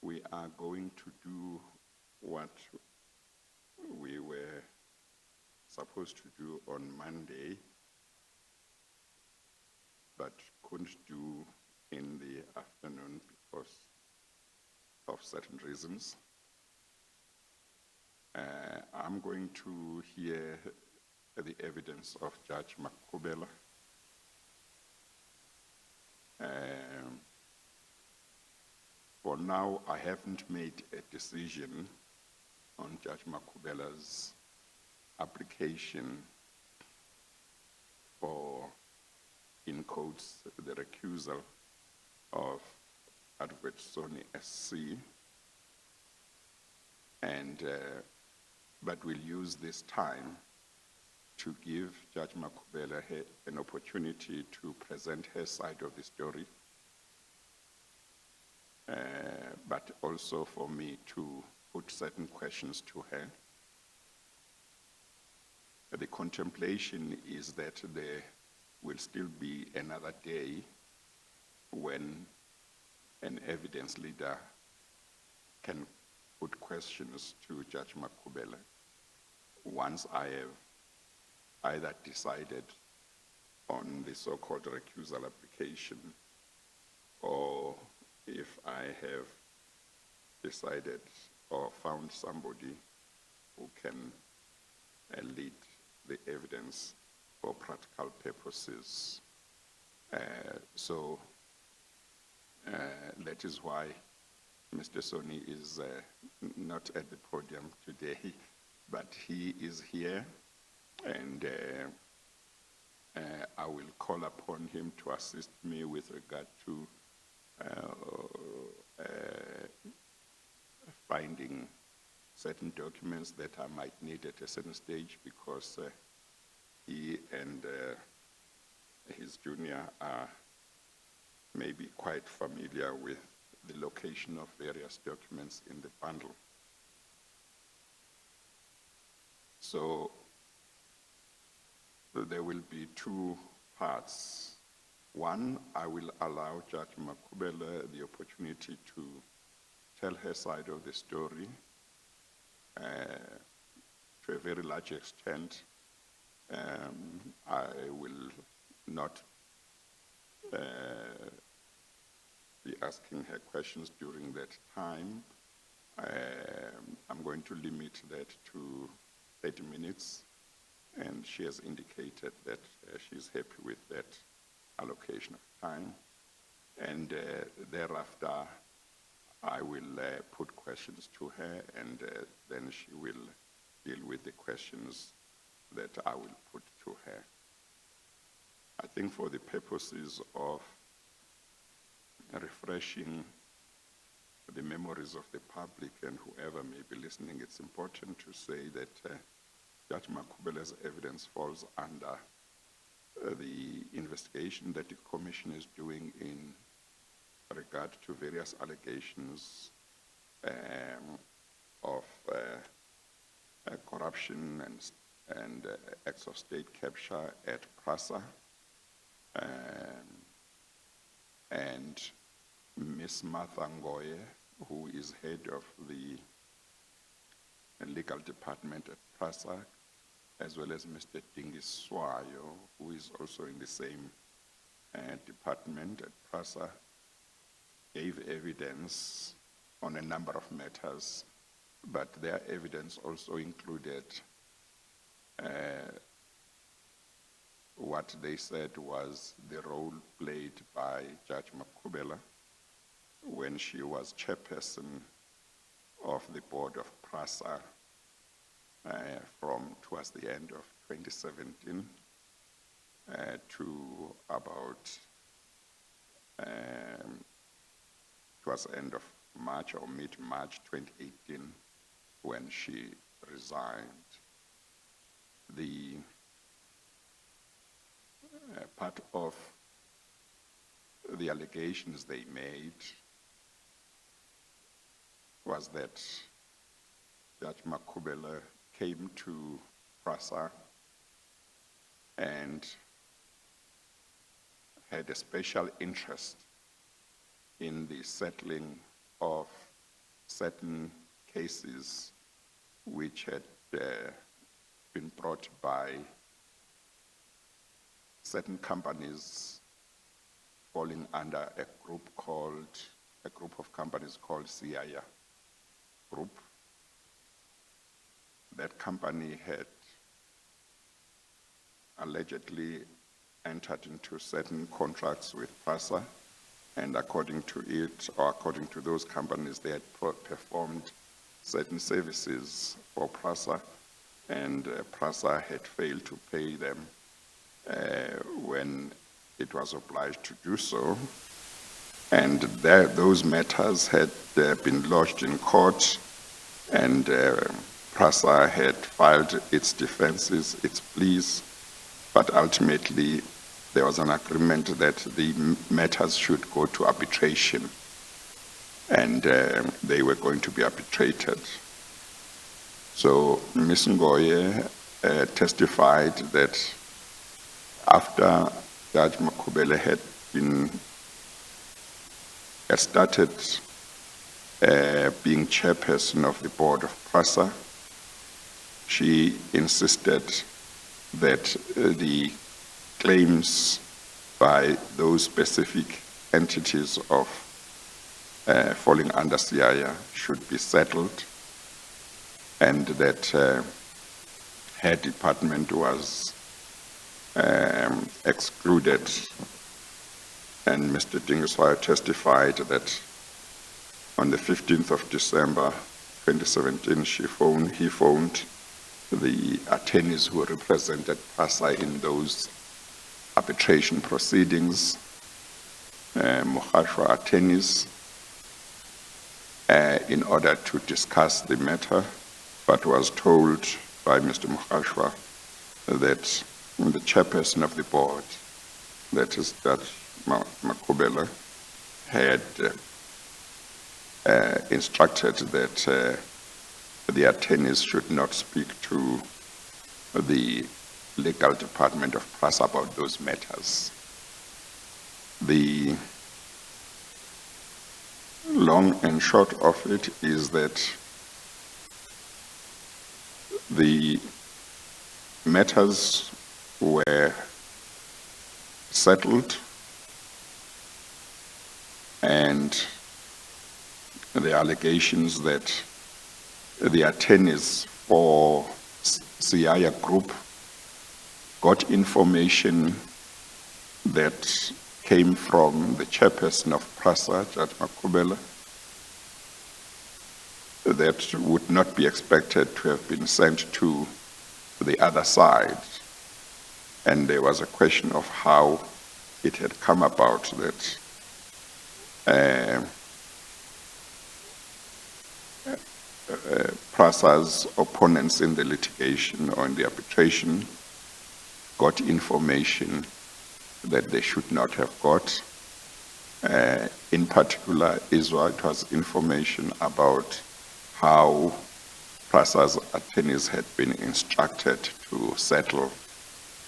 we are going to do what we were supposed to do on Monday, but couldn't do in the afternoon because of certain reasons. I'm going to hear the evidence of Judge Makhubele. For now, I haven't made a decision on Judge Makhubele's application for, in quotes, the recusal of Advocate Soni SC, but we'll use this time to give Judge Makhubele an opportunity to present her side of the story, but also for me to put certain questions to her. The contemplation is that there will still be another day when an evidence leader can put questions to Judge Makhubele once I have either decided on the so-called recusal application, or if I have decided or found somebody who can lead the evidence for practical purposes. So that is why Mr. Soni is not at the podium today, but he is here, and I will call upon him to assist me with regard to finding certain documents that I might need at a certain stage, because he and his junior are maybe quite familiar with the location of various documents in the bundle. So there will be two parts. One, I will allow Judge Makhubele the opportunity to tell her side of the story to a very large extent. I will not be asking her questions during that time. I'm going to limit that to 30 minutes, and she has indicated that she's happy with that allocation of time. And thereafter, I will put questions to her, and then she will deal with the questions that I will put to her. I think for the purposes of refreshing the memories of the public and whoever may be listening, it's important to say that Judge Makhubele's evidence falls under the investigation that the Commission is doing in regard to various allegations of corruption and acts of state capture at PRASA. And Ms. Martha Ngoye, who is head of the legal department at PRASA, as well as Mr. Dingis Swayo, who is also in the same department at PRASA, gave evidence on a number of matters, but their evidence also included what they said was the role played by Judge Makhubele when she was chairperson of the board of PRASA from towards the end of 2017 to about towards the end of March or mid-March 2018 when she resigned. The part of the allegations they made was that Judge Makhubele came to PRASA and had a special interest in the settling of certain cases which had been brought by certain companies falling under a group of companies called CIA Group. That company had allegedly entered into certain contracts with PRASA, and according to it, or according to those companies, they had performed certain services for PRASA, and PRASA had failed to pay them when it was obliged to do so. And those matters had been lodged in court, and PRASA had filed its defenses, its pleas, but ultimately there was an agreement that the matters should go to arbitration, and they were going to be arbitrated. So Ms. Ngoye testified that after Judge Makhubele had started being chairperson of the board of PRASA, she insisted that the claims by those specific entities of falling under CIA should be settled, and that her department was excluded. And Mr. Dingiswayo testified that on the 15th of December 2017, he phoned the attorneys who represented PRASA in those arbitration proceedings, Mokhashwa attorneys, in order to discuss the matter, but was told by Mr. Mokhashwa that the chairperson of the board, that is Judge Makhubele, had instructed that the attorneys should not speak to the legal department of PRASA about those matters. The long and short of it is that the matters were settled, and the allegations that the attorneys for CIA Group got information that came from the chairperson of PRASA, Judge Makhubele, that would not be expected to have been sent to the other side. And there was a question of how it had come about that PRASA's opponents in the litigation or in the arbitration got information that they should not have got. In particular, it was information about how PRASA's attorneys had been instructed to settle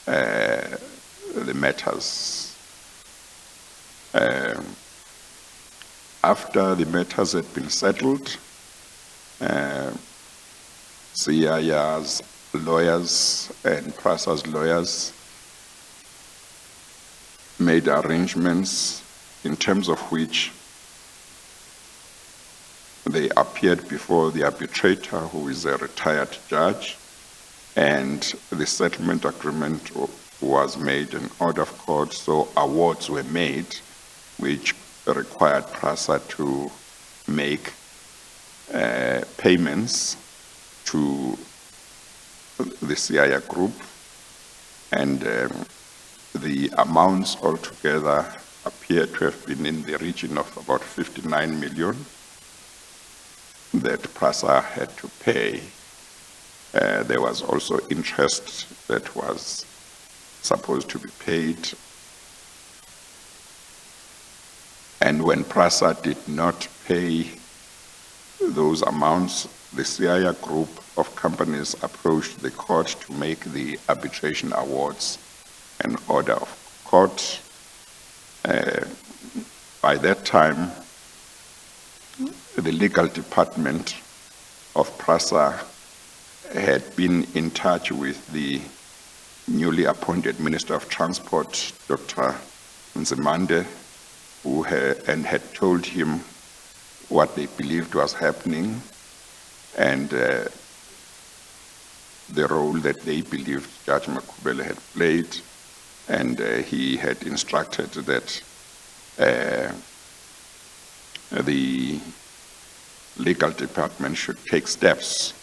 the matters. After the matters had been settled, CIA's lawyers and PRASA's lawyers made arrangements in terms of which they appeared before the arbitrator, who is a retired judge, and the settlement agreement was made in order of court, so awards were made which required PRASA to make payments to the CIA Group, and the amounts altogether appear to have been in the region of about 59 million that PRASA had to pay. There was also interest that was supposed to be paid. And when PRASA did not pay those amounts, the CIA Group of companies approached the court to make the arbitration awards an order of court. By that time, the legal department of PRASA had been in touch with the newly appointed Minister of Transport, Dr. Nzimande, and had told him what they believed was happening and the role that they believed Judge Makhubele had played, and he had instructed that the legal department should take steps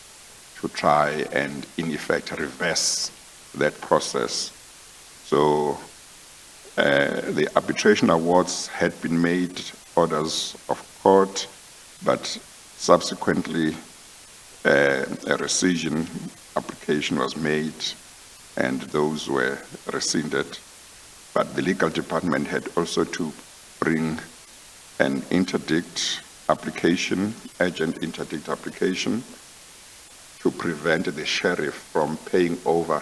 to try and, in effect, reverse that process. So the arbitration awards had been made, orders of court, but subsequently a rescission application was made and those were rescinded. But the legal department had also to bring an interdict application, urgent interdict application, to prevent the sheriff from paying over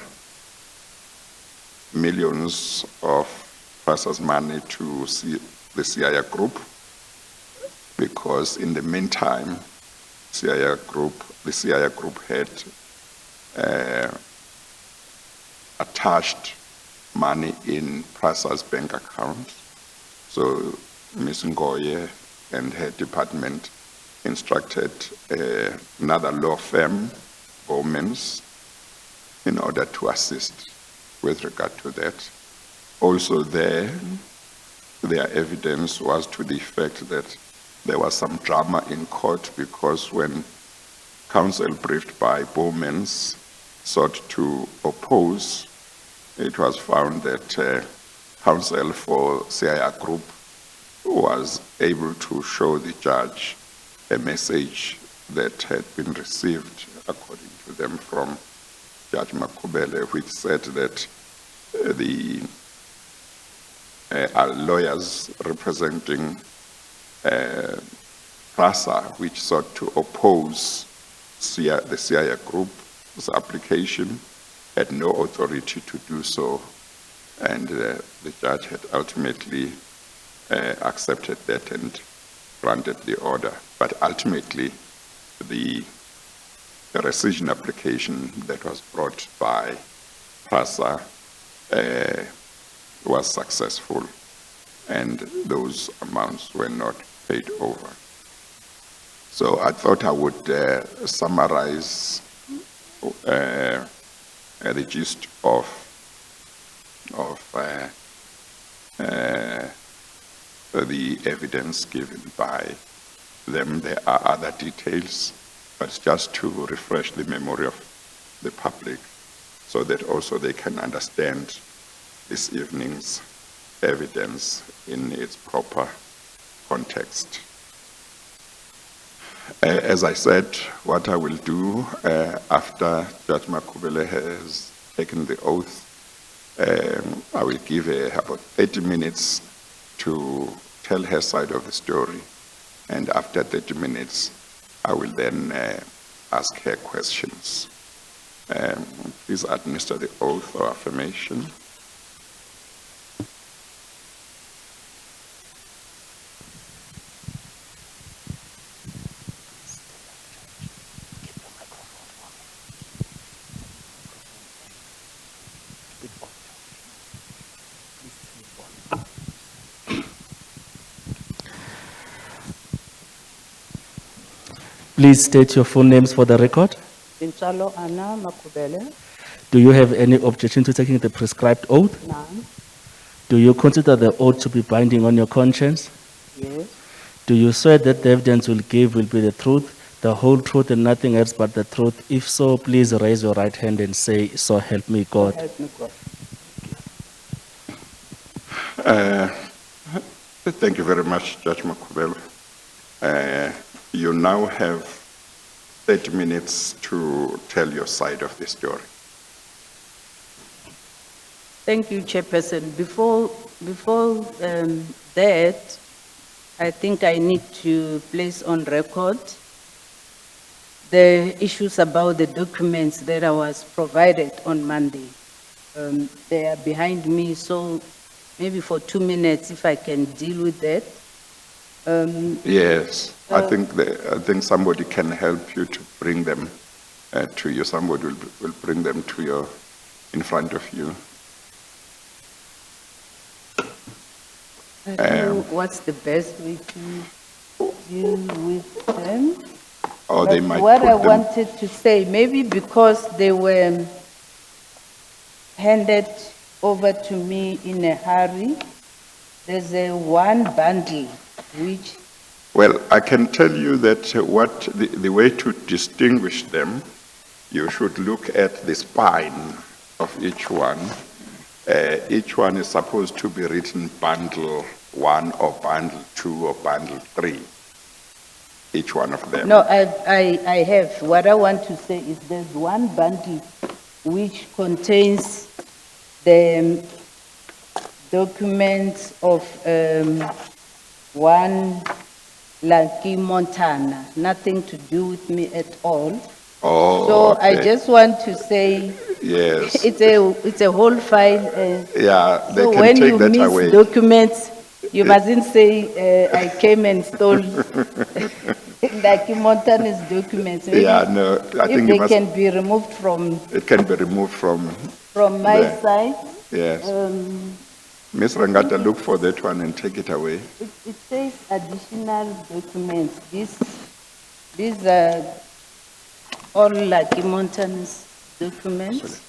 millions of PRASA's money to the CIA group, because in the meantime, the CIA group had attached money in PRASA's bank account. So Ms. Ngoye and her department instructed another law firm, Bowman's, in order to assist with regard to that. Also their evidence was to the effect that there was some drama in court, because when counsel briefed by Bowman's sought to oppose, it was found that counsel for CIA Group was able to show the judge a message that had been received, according to them, from Judge Makhubele, which said that the lawyers representing PRASA, which sought to oppose the CIA Group's application, had no authority to do so, and the judge had ultimately accepted that and granted the order. But ultimately, the rescission application that was brought by PRASA was successful, and those amounts were not paid over. So I thought I would summarize the gist of the evidence given by them. There are other details, but just to refresh the memory of the public so that also they can understand this evening's evidence in its proper context. As I said, what I will do after Judge Makhubele has taken the oath, I will give her about 30 minutes to tell her side of the story, and after 30 minutes, I will then ask her questions. Please administer the oath or affirmation. Please state your full names for the record. Inshallah Anna Makhubele. Do you have any objection to taking the prescribed oath? None. Do you consider the oath to be binding on your conscience? Yes. Do you swear that the evidence will give will be the truth, the whole truth, and nothing else but the truth? If so, please raise your right hand and say, "So help me God." Help me God. Thank you very much, Judge Makhubele. You now have 30 minutes to tell your side of the story. Thank you, Chairperson. Before that, I think I need to place on record the issues about the documents that I was provided on Monday. They are behind me, so maybe for 2 minutes, if I can deal with that. Yes. I think somebody can help you to bring them to you. Somebody will bring them to you in front of you. I don't know what's the best way to deal with them. Or But they might what put I them. wanted to say, maybe because they were handed over to me in a hurry, there's a one bundle which, Well, I can tell you that the way to distinguish them, you should look at the spine of each one. Each one is supposed to be written bundle 1 or bundle 2 or bundle 3. Each one of them. no, I have. What I want to say is there's one bundle which contains the documents of one Lucky Montana, nothing to do with me at all. Oh, So I okay. just want to say, Yes. it's a whole file. Yeah, they So can when take you that miss away. documents, you mustn't say, I came and stole Lucky Montana's documents. Maybe Yeah, no, I if think you they must, can be removed from it can be removed from my there. side. Yes. Ms. Rangata, look for that one and take it away. It says additional documents. These are all Lucky Montana's documents.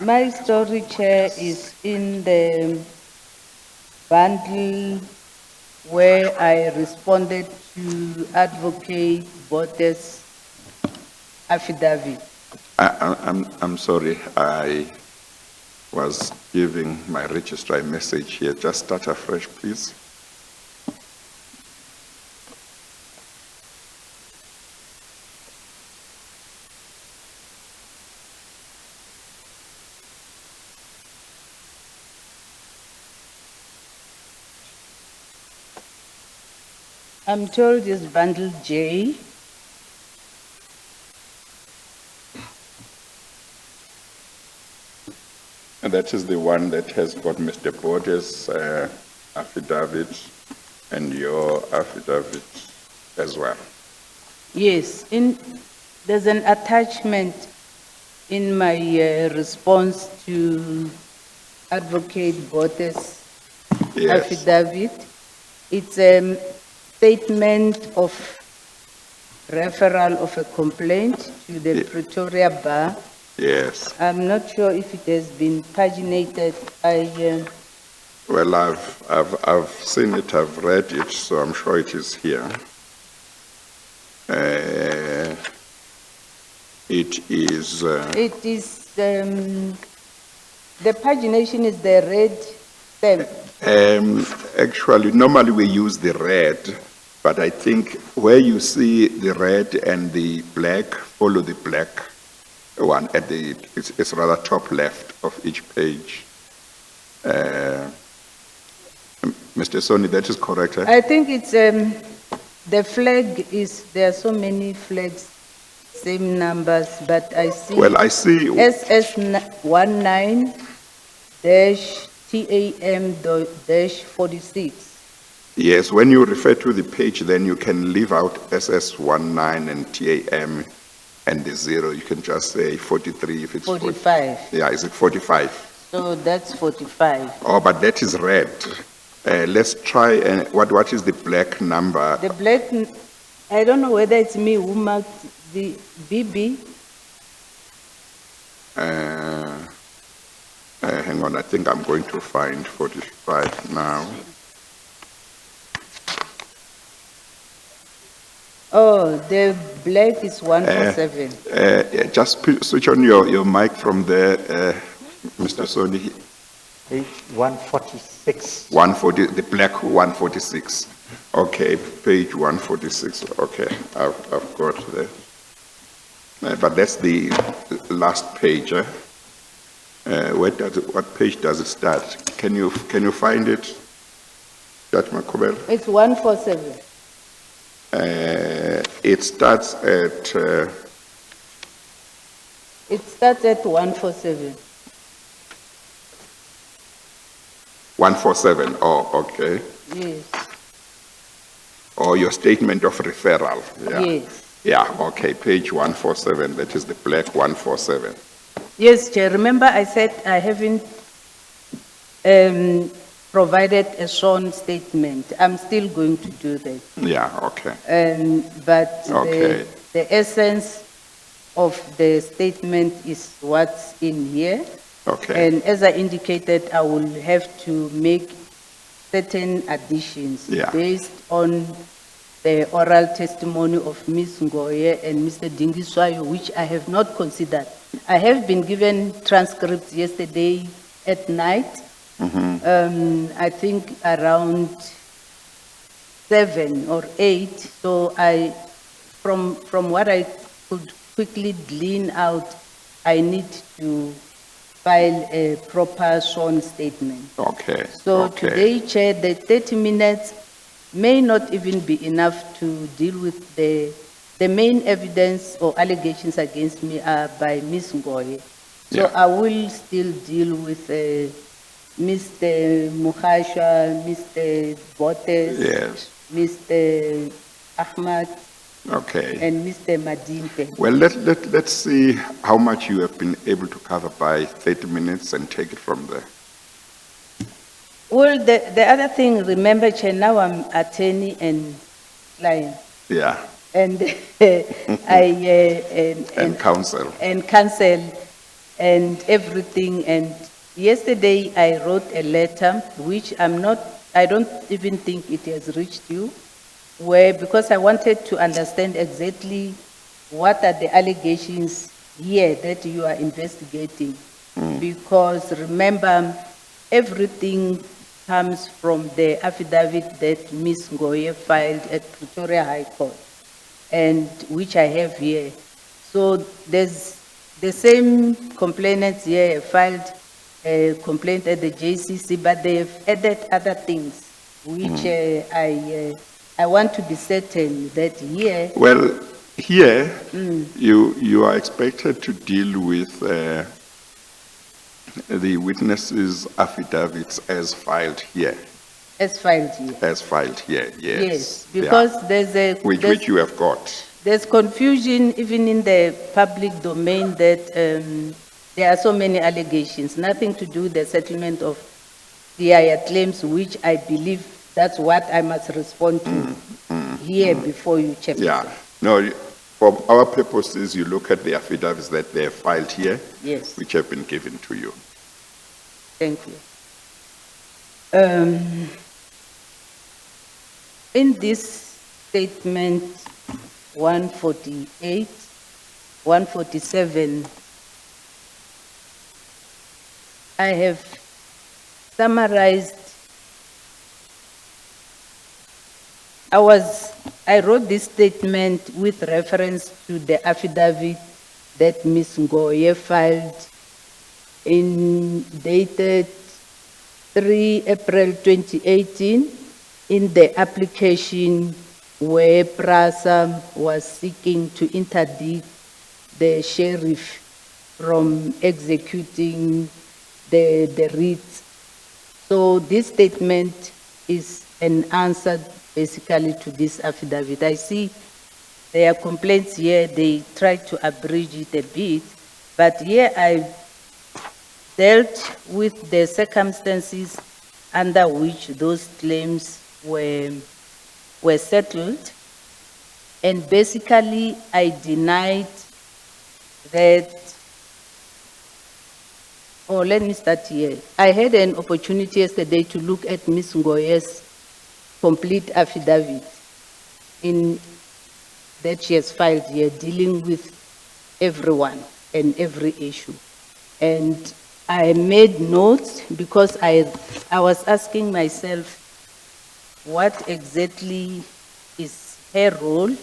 My story, Chair, is in the bundle where I responded to Advocate Bote's affidavit. I'm sorry, I was giving my registrar a message here. Just start afresh, please. I'm told it's bundle J. And that is the one that has got Mr. Bote's affidavit and your affidavit as well. Yes, there's an attachment in my response to Advocate Bote's Yes. affidavit. It's a statement of referral of a complaint to the Pretoria Bar. Yes. I'm not sure if it has been paginated. Well, I've seen it, I've read it, so I'm sure it is here. It is, the pagination is the red stamp. actually, normally we use the red, but I think where you see the red and the black, follow the black one at it's rather top left of each page. Mr. Soni, that is correct, eh? I think it's, the flag is, there are so many flags, same numbers, but I see. Well, I see. SS19-TAM-46. Yes, when you refer to the page, then you can leave out SS19 and TAM and the 0. You can just say 43 if it's 45. Yeah, is it 45? So that's 45. Oh, but that is red. Let's try, what is the black number? The black, I don't know whether it's me who marked the BB. Hang on, I think I'm going to find 45 now. Oh, the black is 147. Just switch on your mic from there, Mr. Soni. Page 146. 140, the black 146. Okay, page 146. Okay, I've got that. But that's the last page. What page does it start? Can you find it, Judge Makhubele? It's 147. It starts at It starts at 147. 147, oh, okay. Yes, Or your statement of referral, yeah. yes. Yeah, okay, page 147, that is the black 147. Yes, Chair, remember I said I haven't provided a sworn statement. I'm still going to do that. Yeah, okay, But Okay. the essence of the statement is what's in here. okay, And as I indicated, I will have to make certain additions Yeah. based on the oral testimony of Ms. Ngoye and Mr. Dingiswayo, which I have not considered. I have been given transcripts yesterday at night, I think around 7 or 8. So from what I could quickly glean out, I need to file a proper sworn statement. okay. So okay. today, Chair, the 30 minutes may not even be enough to deal with the main evidence or allegations against me are by Ms. Ngoye. So Yeah. I will still deal with Mr. Mukhasha, Mr. Botes, Yes, Mr. Ahmad, okay. and Mr. Madimpe. Well, let's see how much you have been able to cover by 30 minutes and take it from there. Well, the other thing, remember, Chair, now I'm attorney and client. Yeah, And and counsel. and counsel and everything. And yesterday I wrote a letter, which I don't even think it has reached you, because I wanted to understand exactly what are the allegations here that you are investigating. Because remember, everything comes from the affidavit that Ms. Ngoye filed at Pretoria High Court, and which I have here. So there's the same complainants here filed a complaint at the JCC, but they have added other things, which I want to be certain that here. Well, here, you are expected to deal with the witnesses' affidavits as filed here. As filed here. As filed here, yes. Yes, Yeah. because Which you have got. there's confusion even in the public domain that there are so many allegations, nothing to do with the settlement of DIA claims, which I believe that's what I must respond to here before you, Chairman. Yeah. No, for our purposes, you look at the affidavits that they have filed here, Yes, which have been given to you. thank you. In this statement 148, 147, I have summarized. I wrote this statement with reference to the affidavit that Ms. Ngoye filed dated 3 April 2018 in the application where PRASA was seeking to interdict the sheriff from executing the writs. So this statement is an answer basically to this affidavit. I see there are complaints here, they try to abridge it a bit, but here I dealt with the circumstances under which those claims were settled, and basically I denied that. Oh, let me start here. I had an opportunity yesterday to look at Ms. Ngoye's complete affidavit that she has filed here, dealing with everyone and every issue. And I made notes because I was asking myself, what exactly is her role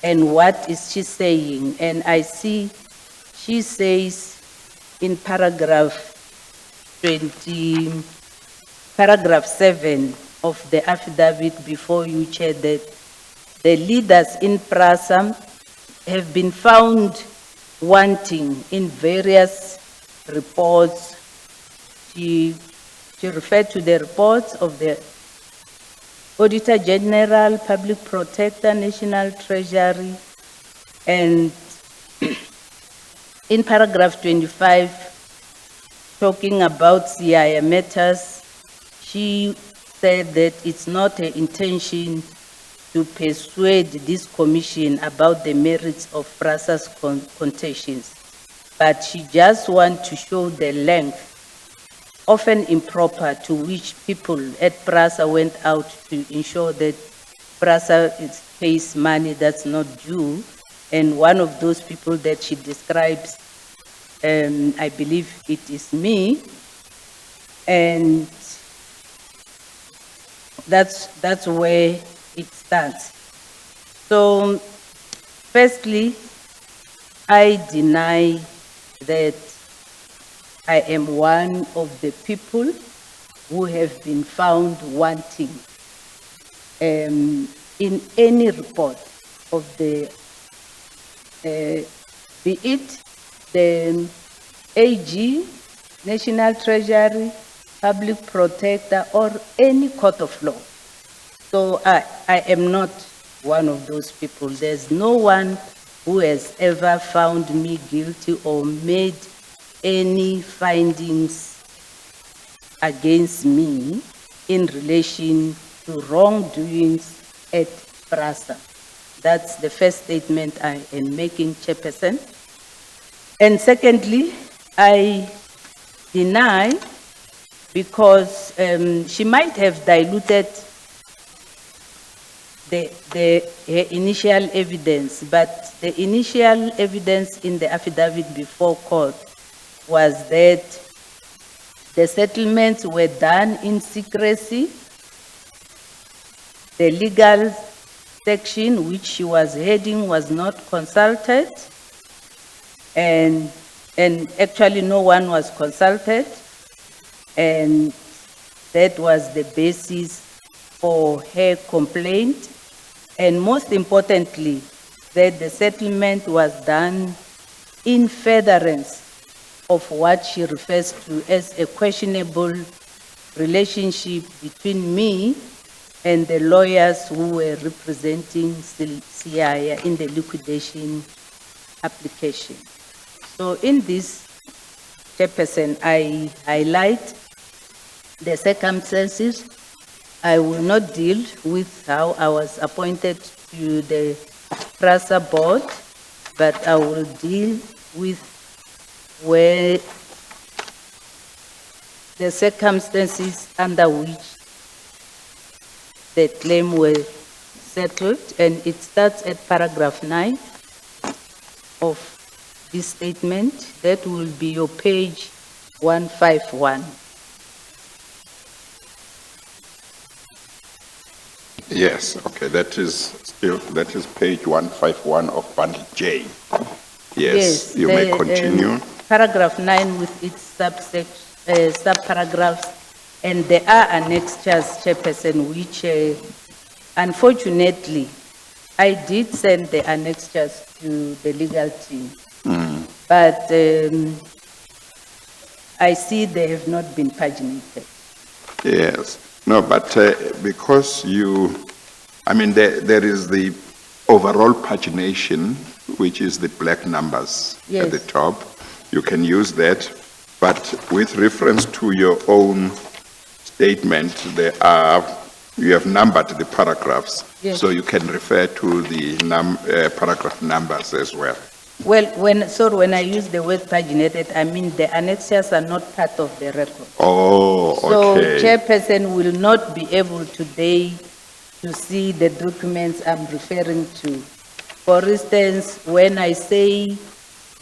and what is she saying? And I see she says in paragraph 7 of the affidavit before you, Chair, that the leaders in PRASA have been found wanting in various reports. She referred to the reports of the Auditor General, Public Protector, National Treasury, and in paragraph 25, talking about CIA matters, she said that it's not her intention to persuade this commission about the merits of PRASA's contentions, but she just wants to show the length, often improper, to which people at PRASA went out to ensure that PRASA pays money that's not due. And one of those people that she describes, I believe it is me, and that's where it starts. So, firstly, I deny that I am one of the people who have been found wanting in any report of the, be it the AG, National Treasury, Public Protector, or any court of law. So I am not one of those people. There's no one who has ever found me guilty or made any findings against me in relation to wrongdoings at PRASA. That's the first statement I am making, Chairperson. And secondly, I deny, because she might have diluted her initial evidence, but the initial evidence in the affidavit before court was that the settlements were done in secrecy. The legal section which she was heading was not consulted, and actually no one was consulted, and that was the basis for her complaint. And most importantly, that the settlement was done in furtherance of what she refers to as a questionable relationship between me and the lawyers who were representing CIA in the liquidation application. So in this, Chairperson, I highlight the circumstances. I will not deal with how I was appointed to the PRASA board, but I will deal with where the circumstances under which the claim were settled, and it starts at paragraph 9 of this statement. That will be your page 151. Yes, okay, that is page 151 of bundle J. Yes, you may continue. Paragraph 9 with its subparagraphs, and there are annexures, Chairperson, which unfortunately I did send the annexures to the legal team, but I see they have not been paginated. Yes, no, but because there is the overall pagination, which is the black numbers at the top. You can use that, but with reference to your own statement, you have numbered the paragraphs, so you can refer to the paragraph numbers as well. Well, when I use the word paginated, I mean the annexures are not part of the record. Oh, okay. So Chairperson will not be able today to see the documents I'm referring to. For instance, when I say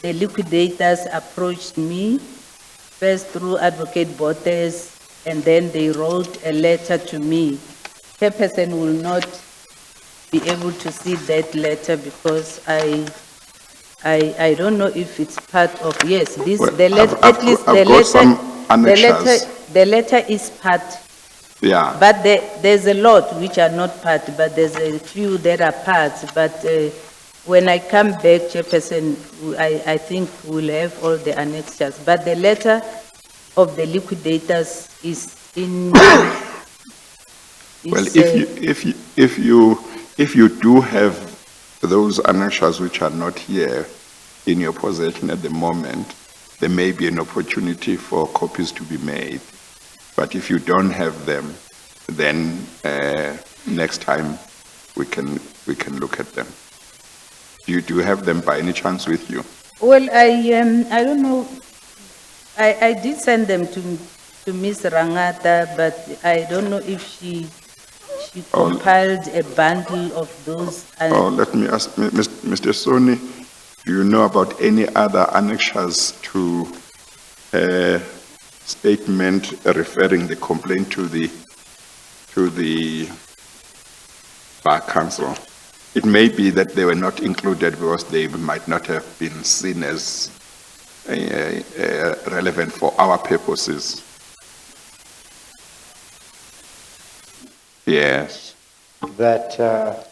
the liquidators approached me, first through Advocate Botes, and then they wrote a letter to me, Chairperson will not be able to see that letter because I don't know if it's part of, yes, this, Well, the letter, I've at least got the letter, some annexures. the letter is part. Yeah. But there's a lot which are not part, but there's a few that are parts. But when I come back, Chairperson, I think we'll have all the annexures, but the letter of the liquidators is in. Well, if you do have those annexures which are not here in your possession at the moment, there may be an opportunity for copies to be made. But if you don't have them, then next time we can look at them. Do you have them by any chance with you? Well, I don't know. I did send them to Miss Rangata, but I don't know if she compiled a bundle of those. Let me ask Mr. Soni, do you know about any other annexures to statement referring the complaint to the Bar Council? It may be that they were not included because they might not have been seen as relevant for our purposes. Yes. That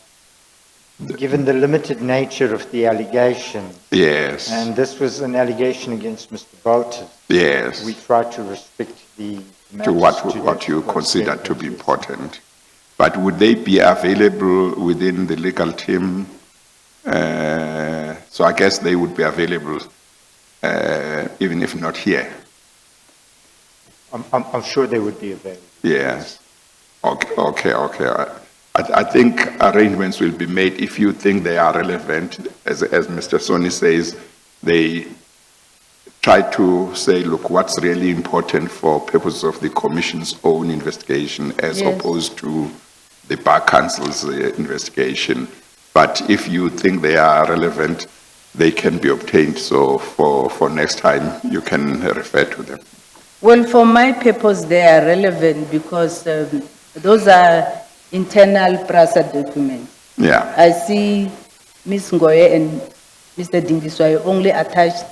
given the limited nature of the allegation, yes, and this was an allegation against Mr. Bolton, yes, we try to restrict the to what you consider to be important. But would they be available within the legal team? So I guess they would be available even if not here. I'm sure they would be available. Yes. Okay. I think arrangements will be made if you think they are relevant. As Mr. Soni says, they try to say, look, what's really important for purposes of the Commission's own investigation as Yes. opposed to the Bar Council's investigation. But if you think they are relevant, they can be obtained. So for next time, you can refer to them. Well, for my purpose, they are relevant because those are internal PRASA documents. Yeah. I see Ms. Ngoye and Mr. Dingiswayo only attached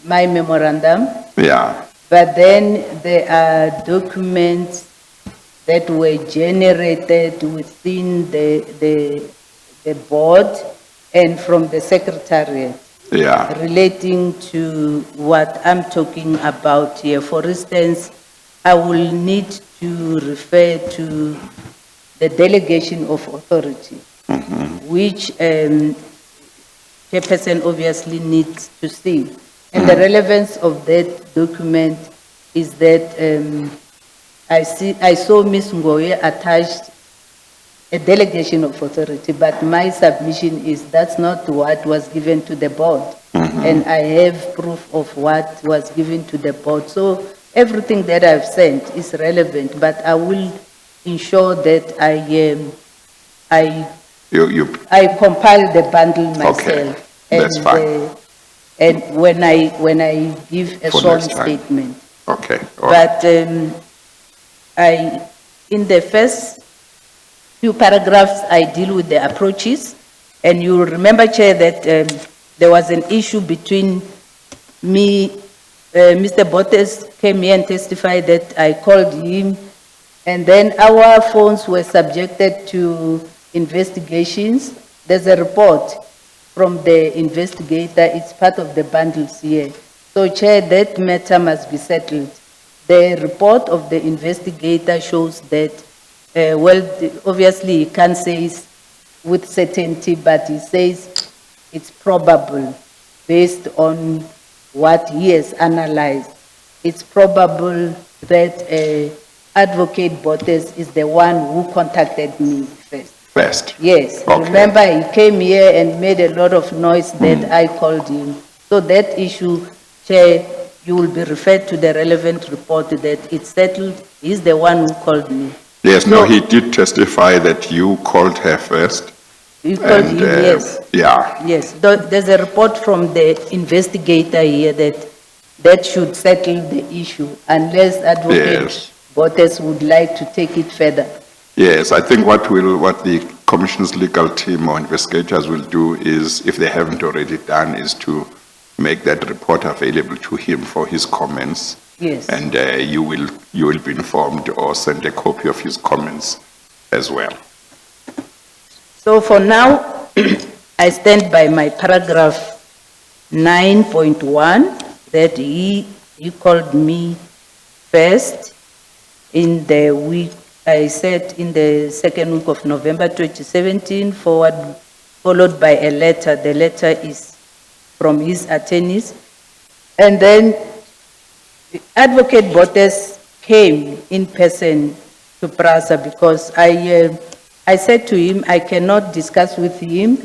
my memorandum, Yeah. but then there are documents that were generated within the board and from the secretariat. Yeah. Relating to what I'm talking about here. For instance, I will need to refer to the delegation of authority, which Chairperson obviously needs to see. And the relevance of that document is that I saw Ms. Ngoye attached a delegation of authority, but my submission is that's not what was given to the board. And I have proof of what was given to the board. So everything that I've sent is relevant, but I will ensure that I compile the bundle myself. Okay, that's fine. And when I give a For sworn next time. statement. Okay. All right. But in the first few paragraphs, I deal with the approaches. And you will remember, Chair, that there was an issue between me, Mr. Botes came here and testified that I called him, and then our phones were subjected to investigations. There's a report from the investigator, it's part of the bundles here. So, Chair, that matter must be settled. The report of the investigator shows that, obviously he can't say with certainty, but he says it's probable based on what he has analyzed. It's probable that Advocate Botes is the one who contacted me first. First. Yes. Okay. Remember, he came here and made a lot of noise that I called him. So that issue, Chair, you will be referred to the relevant report that it's settled. He's the one who called me. Yes, no, he did testify that you called her first. You called him, yes. Yeah. Yes, there's a report from the investigator here that should settle the issue unless Advocate Yes. Botes would like to take it further. Yes, I think what the Commission's legal team or investigators will do is, if they haven't already done, is to make that report available to him for his comments. Yes. And you will be informed or send a copy of his comments as well. So for now, I stand by my paragraph 9.1 that he called me first in the week, I said in the second week of November 2017, followed by a letter. The letter is from his attorneys. And then Advocate Botes came in person to PRASA because I said to him, I cannot discuss with him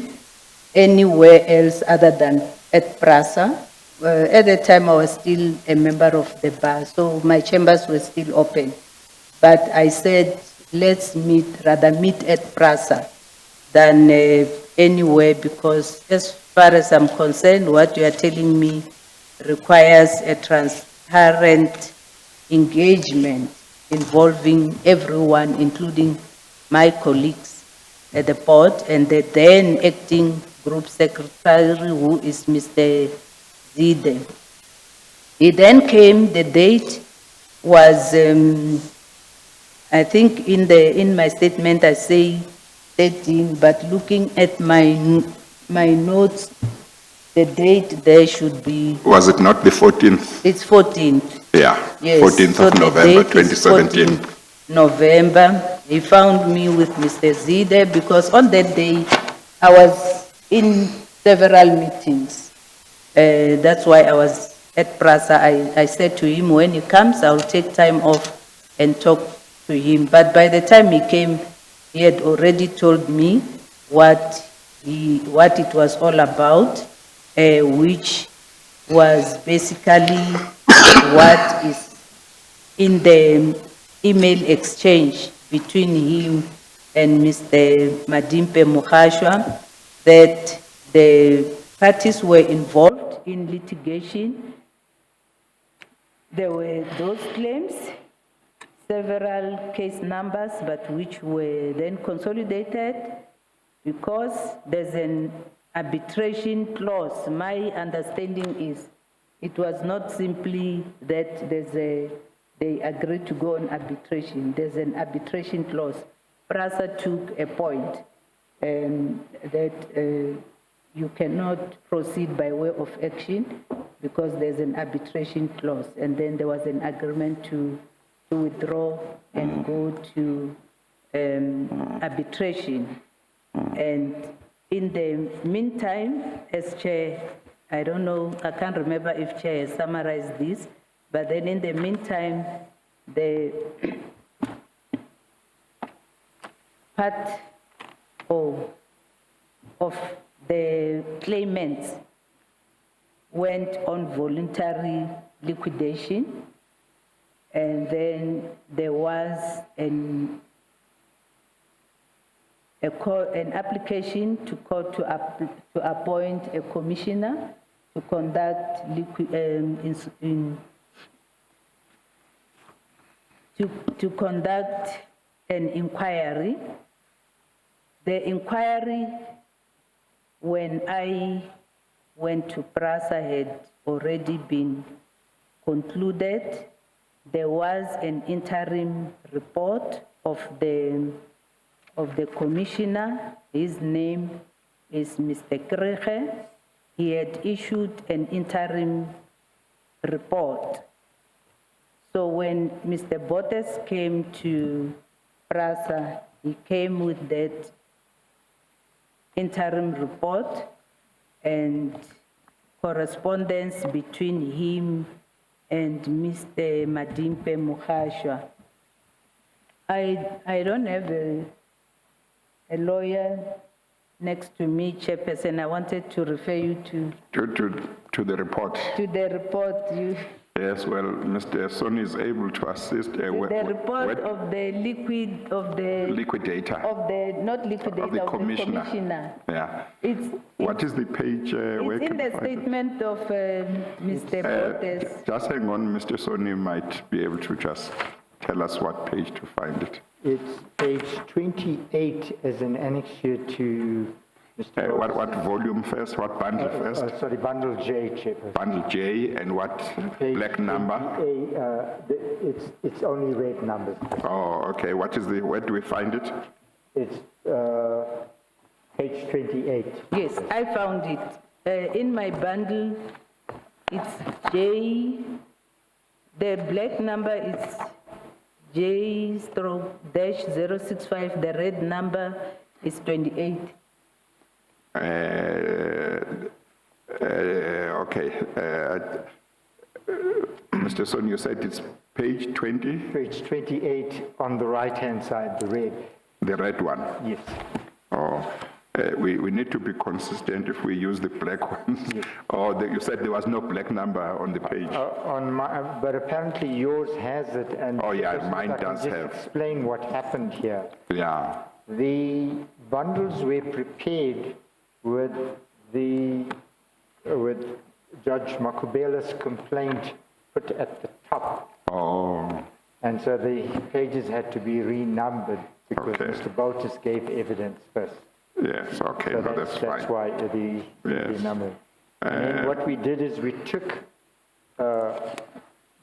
anywhere else other than at PRASA. At the time, I was still a member of the bar, so my chambers were still open. But I said, let's rather meet at PRASA than anywhere, because as far as I'm concerned, what you are telling me requires a transparent engagement involving everyone, including my colleagues at the board and the then acting group secretary, who is Mr. Zide. He then came, the date was, I think in my statement I say 13, but looking at my notes, the date there should be... Was it not the 14th? It's 14th. Yeah, Yes. 14th So of the November date is 2017. 14th November. He found me with Mr. Zide because on that day I was in several meetings. That's why I was at PRASA. I said to him, when he comes, I'll take time off and talk to him. But by the time he came, he had already told me what it was all about, which was basically what is in the email exchange between him and Mr. Madimpe Mukhashwa, that the parties were involved in litigation. There were those claims, several case numbers, but which were then consolidated because there's an arbitration clause. My understanding is it was not simply that they agreed to go on arbitration. There's an arbitration clause. PRASA took a point that you cannot proceed by way of action because there's an arbitration clause. And then there was an agreement to withdraw and go to arbitration. And in the meantime, as chair, I don't know, I can't remember if chair has summarized this, but then in the meantime, the part of the claimants went on voluntary liquidation, and then there was an application to court to appoint a commissioner to conduct to conduct an inquiry. The inquiry, when I went to PRASA, had already been concluded. There was an interim report of the commissioner. His name is Mr. Kreche. He had issued an interim report. So when Mr. Botes came to PRASA, he came with that interim report and correspondence between him and Mr. Madimpe Mukhashwa. I don't have a lawyer next to me, Chairperson. I wanted to refer you to the report. To the report. Yes, well, Mr. Soni is able to assist. The report of the liquidator. Not liquidator, of the commissioner. Yeah. What is the page? It's in the statement of Mr. Botes. Just hang on, Mr. Soni might be able to just tell us what page to find it. It's page 28 as an annexure to Mr. What volume first? What bundle first? Sorry, bundle J, Chairperson. Bundle J, and what black number? It's only red numbers. Oh, okay. Where do we find it? It's Page 28. Yes, I found it. In my bundle, it's J, the black number is J/-065, the red number is 28. Okay. Mr. Son, you said it's page 20, Page 28 on the right-hand side, the red. the red one. Yes. Oh, we need to be consistent if we use the black ones. Or you said there was no black number on the page. On my, but apparently yours has it, and Oh, yeah, just mine I can does just have. explain what happened here. Yeah. The bundles were prepared with Judge Makhubele's complaint put at the top, Oh, and so the pages had to be renumbered because Okay. Mr. Boltis gave evidence first. yes, okay, So no, that's fine. that's why the Yes. number. And then what we did is we took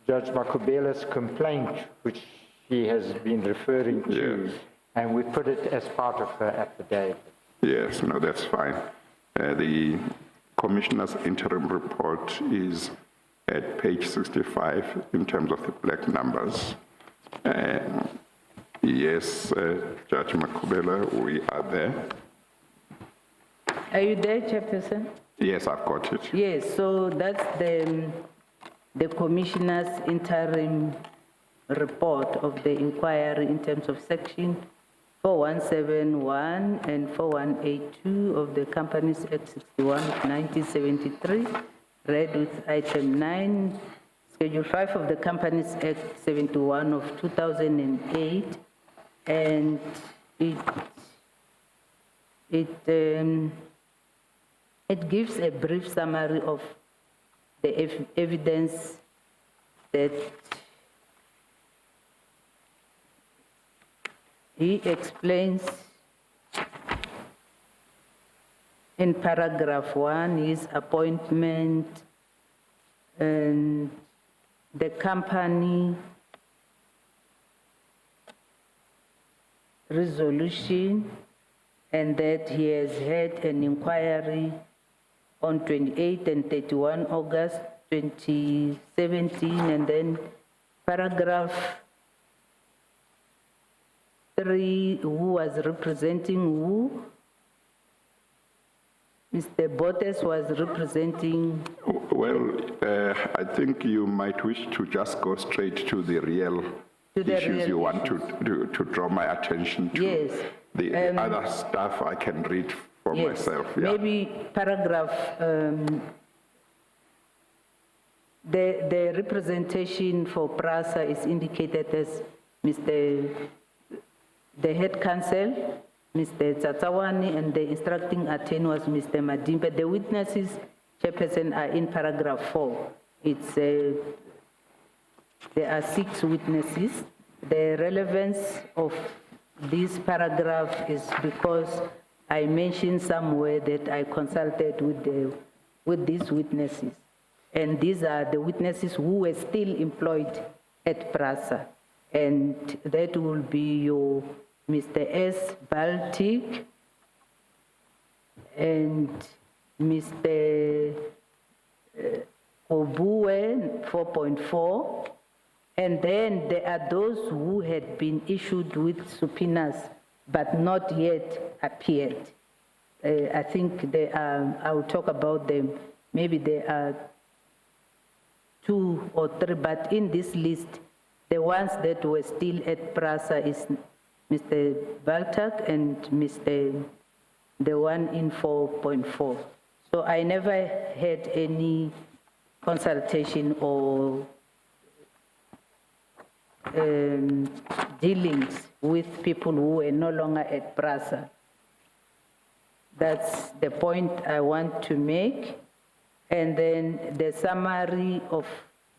Judge Makhubele's complaint, which he has been referring to, Yes. and we put it as part of her affidavit. Yes, no, that's fine. The Commissioner's interim report is at page 65 in terms of the black numbers. Yes, Judge Makhubele, we are there. Are you there, Chairperson? Yes, I've got it. Yes, so that's the Commissioner's interim report of the inquiry in terms of section 4171 and 4182 of the Companies Act 61 of 1973, read with item 9, Schedule 5 of the Companies Act 71 of 2008, and it gives a brief summary of the evidence that he explains in paragraph 1 his appointment and the company resolution, and that he has had an inquiry on 28 and 31 August 2017, and then paragraph 3, who was representing who? Mr. Botes was representing. Well, I think you might wish to just go straight to the real issues you want to draw my attention to. Yes. The other stuff I can read for myself. Yeah. Maybe paragraph, the representation for PRASA is indicated as the head counsel, Mr. Tsatawani, and the instructing attorney was Mr. Madimbe. The witnesses, Chairperson, are in paragraph 4. It's, there are 6 witnesses. The relevance of this paragraph is because I mentioned somewhere that I consulted with these witnesses. And these are the witnesses who were still employed at PRASA. And that will be your Mr. S. Baltic and Mr. Obue, 4.4. And then there are those who had been issued with subpoenas but not yet appeared. I think there are, I will talk about them. Maybe there are 2 or 3, but in this list, the ones that were still at PRASA is Mr. Baltak and the one in 4.4. So I never had any consultation or dealings with people who were no longer at PRASA. That's the point I want to make. And then the summary of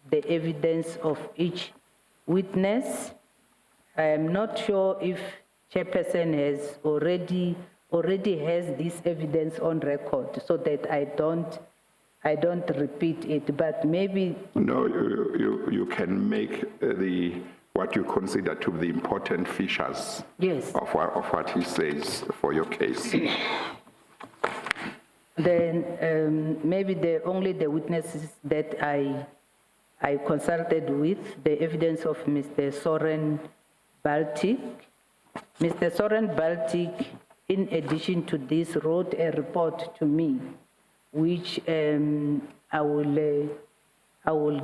the evidence of each witness. I am not sure if Chairperson has already has this evidence on record, so that I don't repeat it, but maybe. No, you can make what you consider to be the important features Yes. of what he says for your case. Then maybe only the witnesses that I consulted with, the evidence of Mr. Soren Baltic. Mr. Soren Baltic, in addition to this, wrote a report to me, which I will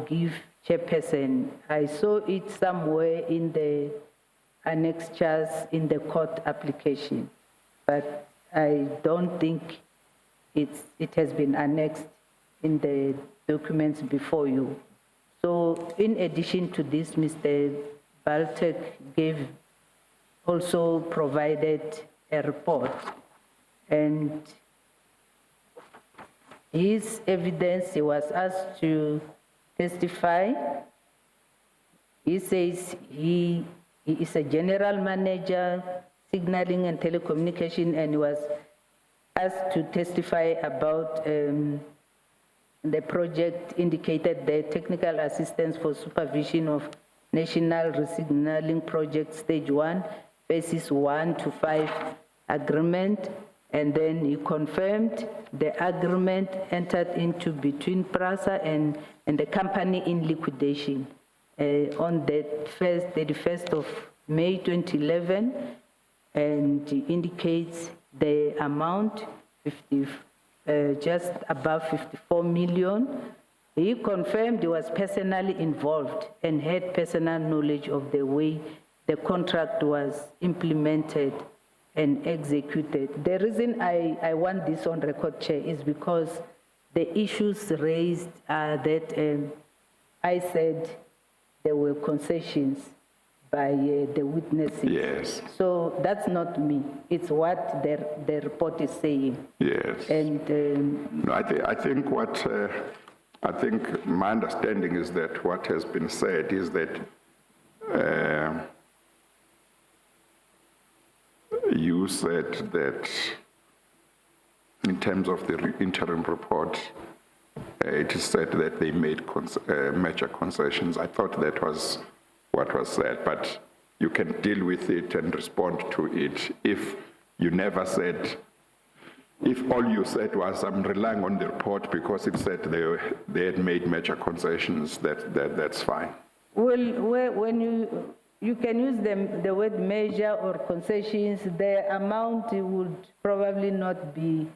give chairperson. I saw it somewhere in the annexures in the court application, but I don't think it has been annexed in the documents before you. So in addition to this, Mr. Baltic also provided a report, and his evidence, he was asked to testify. He says he is a general manager, signaling and telecommunication, and he was asked to testify about the project indicated the technical assistance for supervision of National Resignaling Project Stage 1, phases 1 to 5 agreement, and then he confirmed the agreement entered into between PRASA and the company in liquidation on the 31st of May 2011, and he indicates the amount, just above 54 million. He confirmed he was personally involved and had personal knowledge of the way the contract was implemented and executed. The reason I want this on record, Chair, is because the issues raised are that I said there were concessions by the witnesses. Yes. So that's not me. It's what the report is saying. Yes. And No, I think my understanding is that what has been said is that you said that in terms of the interim report, it is said that they made major concessions. I thought that was what was said, but you can deal with it and respond to it. If you never said, if all you said was, I'm relying on the report because it said they had made major concessions, that's fine. well, when you can use the word measure or concessions, the amount would probably not be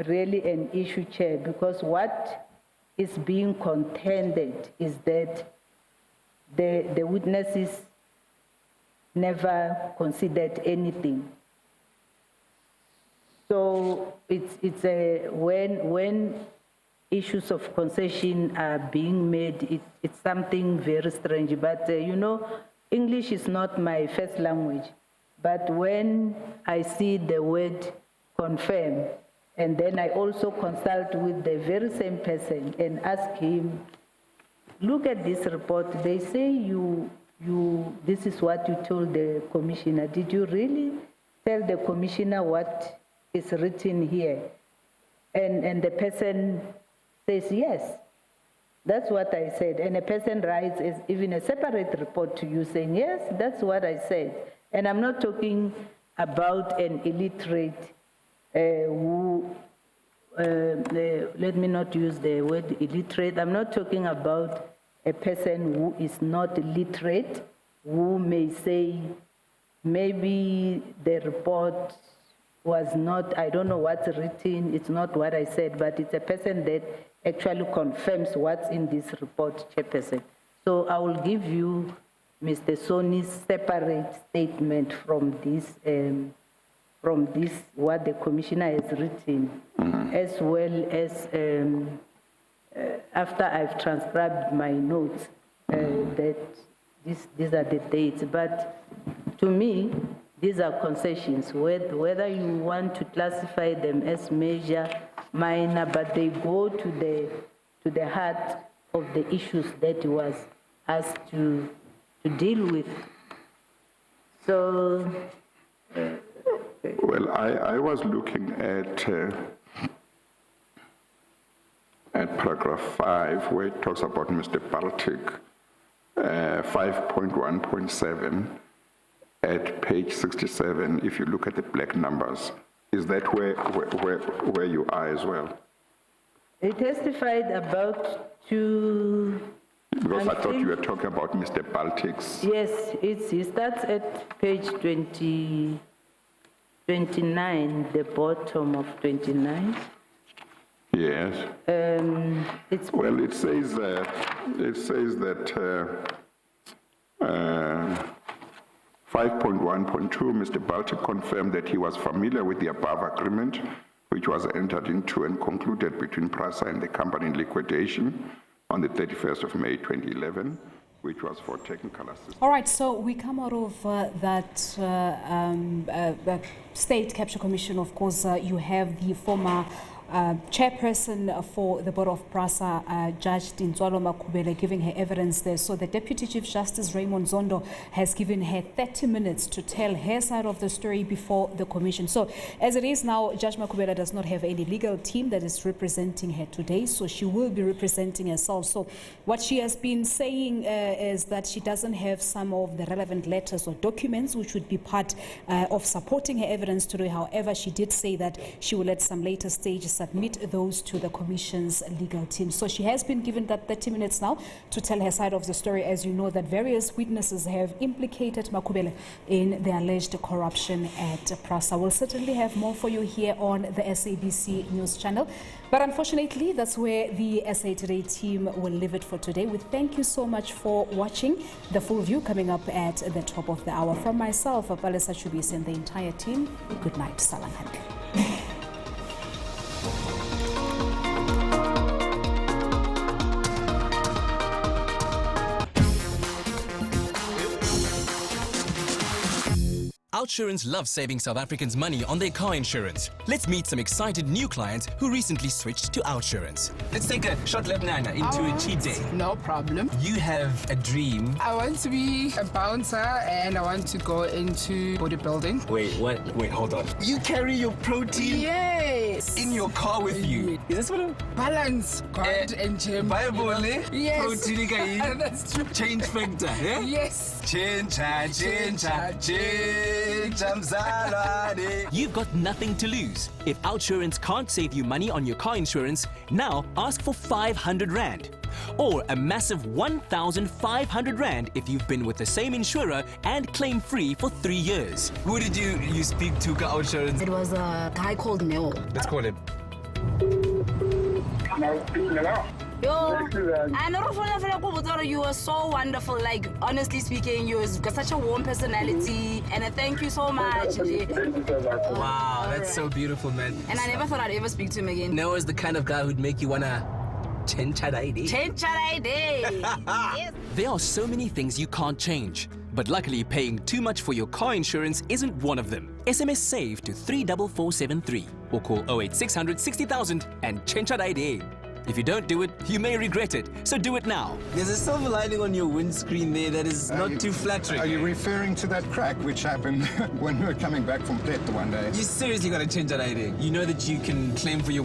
really an issue, Chair, because what is being contended is that the witnesses never considered anything. So it's when issues of concession are being made, it's something very strange. But you know, English is not my first language. But when I see the word confirm, and then I also consult with the very same person and ask him, look at this report. They say this is what you told the commissioner. Did you really tell the commissioner what is written here? And the person says, yes, that's what I said. And a person writes even a separate report to you saying, yes, that's what I said. And I'm not talking about an illiterate who, let me not use the word illiterate. I'm not talking about a person who is not literate, who may say, maybe the report was not, I don't know what's written, it's not what I said, but it's a person that actually confirms what's in this report, Chairperson. So I will give you Mr. Soni's separate statement from this, what the commissioner has written, as well as after I've transcribed my notes, that these are the dates. But to me, these are concessions, whether you want to classify them as major, minor, but they go to the heart of the issues that he was asked to deal with. So. Well, I was looking at paragraph 5, where it talks about Mr. Baltic, 5.1.7. At page 67, if you look at the black numbers, Is that where you are as well? He testified about two. Because I thought think- you were talking about Mr. Baltic's. Yes, he starts at page 29, the bottom of 29. Yes. It's Well, it says that 5.1.2, Mr. Baltic confirmed that he was familiar with the above agreement, which was entered into and concluded between PRASA and the company in liquidation on the 31st of May 2011, which was for technical assistance. All right, so we come out of that State Capture Commission. Of course, you have the former chairperson for the Board of PRASA, Judge Dintswalo Makhubele, giving her evidence there. So the Deputy Chief Justice Raymond Zondo has given her 30 minutes to tell her side of the story before the commission. So as it is now, Judge Makhubele does not have any legal team that is representing her today, so she will be representing herself. So what she has been saying is that she doesn't have some of the relevant letters or documents which would be part of supporting her evidence today. However, she did say that she will at some later stage submit those to the commission's legal team. So she has been given that 30 minutes now to tell her side of the story. As you know, that various witnesses have implicated Makhubele in the alleged corruption at PRASA. We'll certainly have more for you here on the SABC News channel. But unfortunately, that's where the SA Today team will leave it for today. We thank you so much for watching. The full view coming up at the top of the hour. From myself, Palesa Chubisi, and the entire team, good night. Salam Hank. Outsurance loves saving South Africans money on their car insurance. Let's meet some excited new clients who recently switched to Outsurance. Let's take a shot lap Nana into a cheat day. No problem. You have a dream. I want to be a bouncer and I want to go into bodybuilding. Wait, what? Wait, hold on. You carry your protein Yes. in your car with you. Is this what a Balance, God and gym. Bible, Yes. Protein ka That's true. change factor, yeah? Yes. You've got nothing to lose. If Outsurance can't save you money on your car insurance, now ask for 500 Rand. Or a massive 1,500 Rand if you've been with the same insurer and claim free for 3 years. Who did you speak to, Outsurance? It was a guy called Neo. Let's call him. Yo, I know you were so wonderful. Like, honestly speaking, you've got such a warm personality, and I thank you so much. Wow, that's so beautiful, man. And I never thought I'd ever speak to him again. Noah's the kind of guy who'd make you wanna chenchadaidi. Yes. There are so many things you can't change. But luckily, paying too much for your car insurance isn't one of them. SMS SAVE to 34473 or call 08600 60000 and chenchadaidi. If you don't do it, you may regret it. So do it now. There's a silver lining on your windscreen there that is not too flattering. Are you referring to that crack which happened when we were coming back from Plet the one day? You seriously got to change that idea. You know that you can claim for your